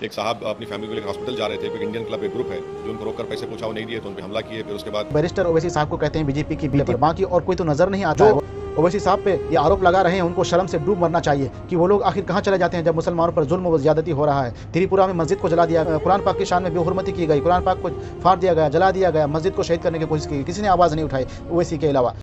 एक साहब अपनी फैमिली को लेकर हॉस्पिटल जा रहे थे, कोई इंडियन क्लब एक ग्रुप है जो उनको रोककर पैसे पूछा, वो नहीं दिए तो उन पे हमला किए। फिर उसके बाद बैरिस्टर ओवैसी साहब को कहते हैं बीजेपी की बी पर, बाकी और कोई तो नजर नहीं आता है। ओवैसी साहब पे ये आरोप लगा रहे हैं, उनको शर्म से डूब मरना चाहिए कि वो लोग आखिर कहाँ चले जाते हैं जब मुसलमानों पर जुल्म व ज्यादती हो रहा है। त्रिपुरा में मस्जिद को जला दिया, कुरान पाक की शान में बेहुरमती की गई, कुरान पाक को फाड़ दिया गया, जला दिया गया, मस्जिद को शहीद करने की कोशिश की, किसी ने आवाज़ नहीं उठाई ओवैसी के अलावा।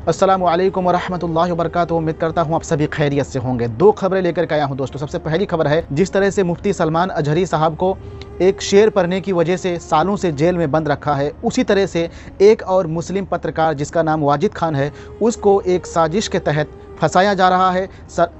अस्सलामु अलैकुम वरहमतुल्लाहि वबरकातुहू। उम्मीद करता हूँ आप सभी खैरियत से होंगे। दो खबरें लेकर के आया हूँ दोस्तों। सबसे पहली खबर है, जिस तरह से मुफ्ती सलमान अजहरी साहब को एक शेर पढ़ने की वजह से सालों से जेल में बंद रखा है, उसी तरह से एक और मुस्लिम पत्रकार जिसका नाम वाजिद खान है, उसको एक साजिश के तहत फंसाया जा रहा है।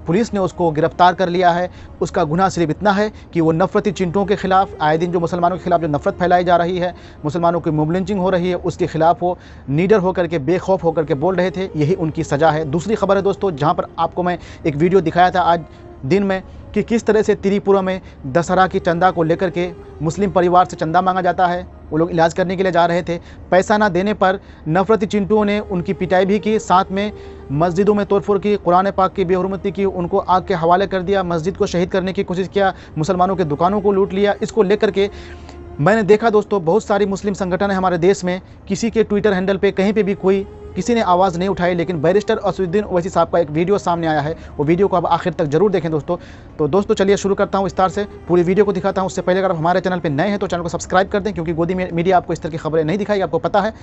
पुलिस ने उसको गिरफ्तार कर लिया है। उसका गुनाह सिर्फ इतना है कि वो नफरती चिंटों के खिलाफ, आए दिन जो मुसलमानों के खिलाफ जो नफरत फैलाई जा रही है, मुसलमानों की मोब लिंचिंग हो रही है, उसके खिलाफ वो नीडर होकर के, बेखौफ होकर के बोल रहे थे। यही उनकी सज़ा है। दूसरी खबर है दोस्तों, जहाँ पर आपको मैं एक वीडियो दिखाया था आज दिन में कि किस तरह से त्रिपुरा में दशहरा की चंदा को लेकर के मुस्लिम परिवार से चंदा मांगा जाता है। वो लोग इलाज करने के लिए जा रहे थे, पैसा ना देने पर नफरती चिंटुओं ने उनकी पिटाई भी की, साथ में मस्जिदों में तोड़फोड़ की, कुरान पाक की बेहुरमती की, उनको आग के हवाले कर दिया, मस्जिद को शहीद करने की कोशिश किया, मुसलमानों के दुकानों को लूट लिया। इसको लेकर के मैंने देखा दोस्तों, बहुत सारी मुस्लिम संगठन है हमारे देश में, किसी के ट्विटर हैंडल पे कहीं पे भी किसी ने आवाज़ नहीं उठाई, लेकिन बैरिस्टर असदुद्दीन ओवैसी साहब का एक वीडियो सामने आया है। वो वीडियो को आप आखिर तक जरूर देखें दोस्तों। तो दोस्तों चलिए शुरू करता हूँ, विस्तार से पूरी वीडियो को दिखाता हूँ। उससे पहले अगर आप हमारे चैनल पर नए हैं तो चैनल को सब्सक्राइब कर दें, क्योंकि गोदी मीडिया आपको इस तरह की खबरें नहीं दिखाई, आपको पता है।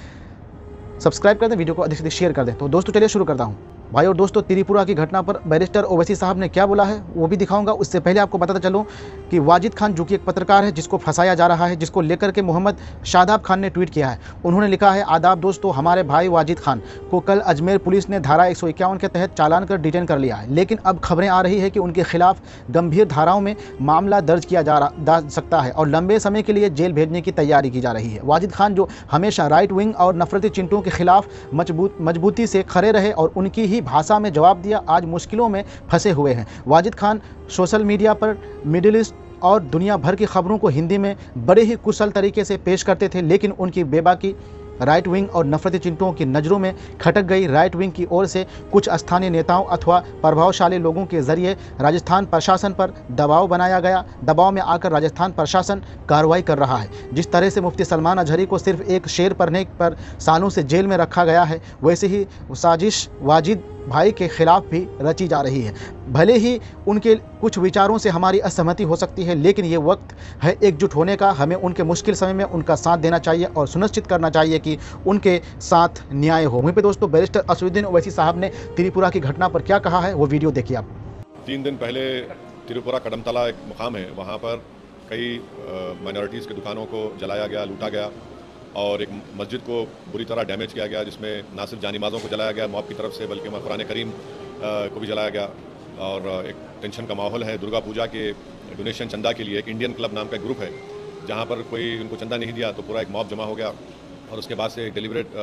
सब्सक्राइब कर दें, वीडियो को अधिक से अधिक शेयर कर दें। तो दोस्तों चलिए शुरू करता हूँ। भाई और दोस्तों, त्रिपुरा की घटना पर बैरिस्टर ओवैसी साहब ने क्या बोला है वो भी दिखाऊंगा। उससे पहले आपको बताता चलूं कि वाजिद खान जो कि एक पत्रकार है जिसको फंसाया जा रहा है, जिसको लेकर के मोहम्मद शादाब खान ने ट्वीट किया है। उन्होंने लिखा है, आदाब दोस्तों, हमारे भाई वाजिद खान को कल अजमेर पुलिस ने धारा 151 के तहत चालान कर डिटेन कर लिया है, लेकिन अब खबरें आ रही है कि उनके खिलाफ गंभीर धाराओं में मामला दर्ज किया जा सकता है और लंबे समय के लिए जेल भेजने की तैयारी की जा रही है। वाजिद खान जो हमेशा राइट विंग और नफरती चिंटुओं के खिलाफ मजबूती से खड़े रहे और उनकी ही भाषा में जवाब दिया, आज मुश्किलों में फंसे हुए हैं। वाजिद खान सोशल मीडिया पर मिडिल ईस्ट और दुनिया भर की खबरों को हिंदी में बड़े ही कुशल तरीके से पेश करते थे, लेकिन उनकी बेबाकी राइट विंग और नफरती चिंटुओं की नज़रों में खटक गई। राइट विंग की ओर से कुछ स्थानीय नेताओं अथवा प्रभावशाली लोगों के जरिए राजस्थान प्रशासन पर दबाव बनाया गया। दबाव में आकर राजस्थान प्रशासन कार्रवाई कर रहा है। जिस तरह से मुफ्ती सलमान अजहरी को सिर्फ एक शेर पढ़ने पर सालों से जेल में रखा गया है, वैसे ही साजिश वाजिद भाई के खिलाफ भी रची जा रही है। भले ही उनके कुछ विचारों से हमारी असहमति हो सकती है, लेकिन ये वक्त है एकजुट होने का। हमें उनके मुश्किल समय में उनका साथ देना चाहिए और सुनिश्चित करना चाहिए कि उनके साथ न्याय हो। वहीं पे दोस्तों, बैरिस्टर असदुद्दीन ओवैसी साहब ने त्रिपुरा की घटना पर क्या कहा है वो वीडियो देखिए आप। 3 दिन पहले त्रिपुरा कदमतला एक मुकाम है, वहाँ पर कई माइनॉरिटीज़ की दुकानों को जलाया गया, लूटा गया और एक मस्जिद को बुरी तरह डैमेज किया गया, जिसमें ना सिर्फ जानी-माज़ों को जलाया गया मॉब की तरफ से, बल्कि कुरान करीम को भी जलाया गया। और एक टेंशन का माहौल है। दुर्गा पूजा के डोनेशन चंदा के लिए एक इंडियन क्लब नाम का एक ग्रुप है, जहाँ पर कोई उनको चंदा नहीं दिया तो पूरा एक मॉब जमा हो गया और उसके बाद से डेलिब्रेट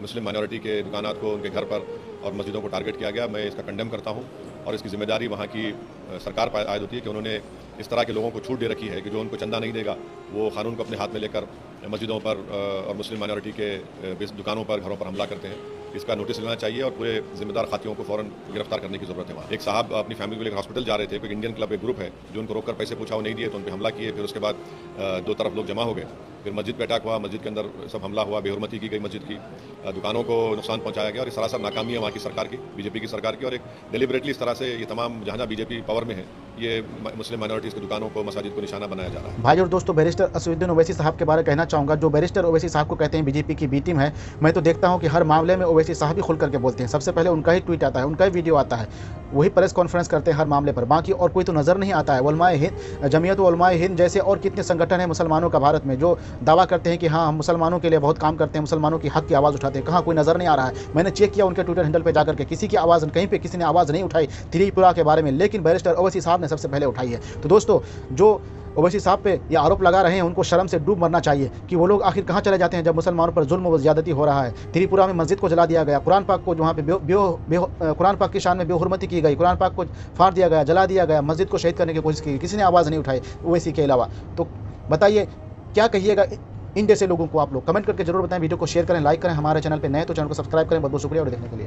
मुस्लिम माइनॉरिटी के दुकानात को, उनके घर पर और मस्जिदों को टारगेट किया गया। मैं इसका कंडेम करता हूँ और इसकी जिम्मेदारी वहाँ की सरकार पर आयद होती है कि उन्होंने इस तरह के लोगों को छूट दे रखी है कि जो उनको चंदा नहीं देगा वो कानून को अपने हाथ में लेकर मस्जिदों पर और मुस्लिम माइनॉरिटी के दुकानों पर, घरों पर हमला करते हैं। इसका नोटिस लेना चाहिए और पूरे जिम्मेदार खातियों को फ़ौरन गिरफ्तार करने की ज़रूरत है। वहाँ एक साहब अपनी फैमिली को लेकर हॉस्पिटल जा रहे थे, कोई इंडियन क्लब एक ग्रुप है जो उनको रोककर पैसे पूछा, वो नहीं दिए तो उन पर हमला किए। फिर उसके बाद दो तरफ लोग जमा हो गए, फिर मस्जिद पर अटैक हुआ, मस्जिद के अंदर सब हमला हुआ, बेहुरमती की गई, मस्जिद की दुकानों को नुकसान पहुँचाया गया और ये सरासर नाकामी है वहाँ की सरकार की, बीजेपी की सरकार की। और एक डेलिबरेटली इस तरह से ये तमाम जहाँ बीजेपी पावर में है, ये मुस्लिम माइनॉरिटीज़ की दुकानों को, मसाजिद को निशाना बनाया जा रहा है। भाई और दोस्तों, बैरिस्टर असदुद्दीन ओवैसी साहब के बारे में कहना चाहूँगा। जो बैरिस्टर ओवैसी साहब को कहते हैं बीजेपी की बी टीम है, मैं तो देखता हूँ कि हर मामले में ओवैसी साहब ही खुल करके बोलते हैं। सबसे पहले उनका ही ट्वीट आता है, उनका ही वीडियो आता है, वही प्रेस कॉन्फ्रेंस करते हैं हर मामले पर, बाकी और कोई तो नज़र नहीं आता है। उलमाए हिंद, जमीयत उलमाए हिंद जैसे और कितने संगठन हैं मुसलमानों का भारत में, जो दावा करते हैं कि हाँ हम मुसलमानों के लिए बहुत काम करते हैं, मुसलमानों की हक की आवाज़ उठाते हैं, कहाँ कोई नज़र नहीं आ रहा है। मैंने चेक किया उनके ट्विटर हैंडल पर जाकर के, किसी की आवाज़ कहीं पर किसी ने आवाज़ नहीं उठाई त्रिपुरा के बारे में, लेकिन बैरिस्टर ओवैसी साहब ने सबसे पहले उठाई है। तो दोस्तों, जो ओवैसी साहब पे ये आरोप लगा रहे हैं, उनको शर्म से डूब मरना चाहिए कि वो लोग आखिर कहाँ चले जाते हैं जब मुसलमानों पर जुल्म व ज्यादती हो रहा है। त्रिपुरा में मस्जिद को जला दिया गया, कुरान पाक को वहाँ पे कुरान पाक की शान में बेहुरमती की गई, कुरान पाक को फाड़ दिया गया, जला दिया गया, मस्जिद को शहीद करने की कोशिश की, किसी ने आवाज़ नहीं उठाई ओवैसी के अलावा। तो बताइए क्या कहिएगा इन जैसे लोगों को। आप लोग कमेंट करके जरूर बताएं, वीडियो को शेयर करें, लाइक करें, हमारे चैनल पर नए तो चैनल को सब्सक्राइब करें। बहुत बहुत शुक्रिया और देखने के लिए।